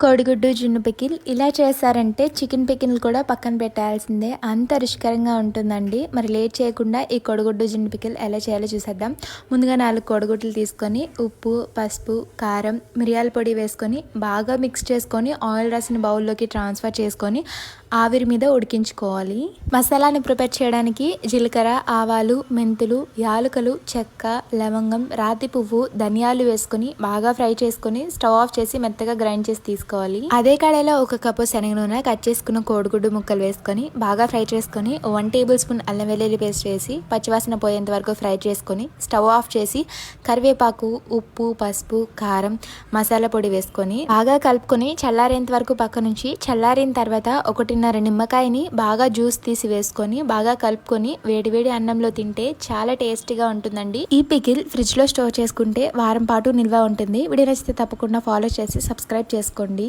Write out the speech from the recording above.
కోడిగుడ్డు జున్ను పికిల్ ఇలా చేశారంటే చికెన్ పికిల్ కూడా పక్కన పెట్టాల్సిందే, అంత రుచికరంగా ఉంటుందండి. మరి లేట్ చేయకుండా ఈ కోడిగుడ్డు జున్ను పికిల్ ఎలా చేయాలో చూసేద్దాం. ముందుగా 4 కోడిగుడ్లు తీసుకొని ఉప్పు, పసుపు, కారం, మిరియాల పొడి వేసుకొని బాగా మిక్స్ చేసుకొని ఆయిల్ రాసిన బౌల్లోకి ట్రాన్స్ఫర్ చేసుకొని ఆవిరి మీద ఉడికించుకోవాలి. మసాలాని ప్రిపేర్ చేయడానికి జీలకర్ర, ఆవాలు, మెంతులు, యాలకులు, చెక్క, లవంగం, రాతి పువ్వు, ధనియాలు వేసుకొని బాగా ఫ్రై చేసుకొని స్టవ్ ఆఫ్ చేసి మెత్తగా గ్రైండ్ చేసి తీసుకోవాలి. అదే కడాయిలో 1 కప్పు శనగ నూనె, కట్ చేసుకున్న కోడిగుడ్డు ముక్కలు వేసుకొని బాగా ఫ్రై చేసుకొని 1 టేబుల్ స్పూన్ అల్లం వెల్లుల్లి పేస్ట్ వేసి పచ్చివాసన పోయేంత వరకు ఫ్రై చేసుకొని స్టవ్ ఆఫ్ చేసి కరివేపాకు, ఉప్పు, పసుపు, కారం, మసాలా పొడి వేసుకొని బాగా కలుపుకొని చల్లారేంత వరకు పక్క నుంచి చల్లారిన తర్వాత 1.5 నిమ్మకాయని బాగా జ్యూస్ తీసి వేసుకొని బాగా కలుపుకొని వేడివేడి అన్నంలో తింటే చాలా టేస్టీగా ఉంటుందండి. ఈ పికిల్ ఫ్రిడ్జ్ లో స్టోర్ చేసుకుంటే వారం పాటు నిల్వ ఉంటుంది. వీడియో నచ్చితే తప్పకుండా ఫాలో చేసి సబ్స్క్రైబ్ చేసుకోండి.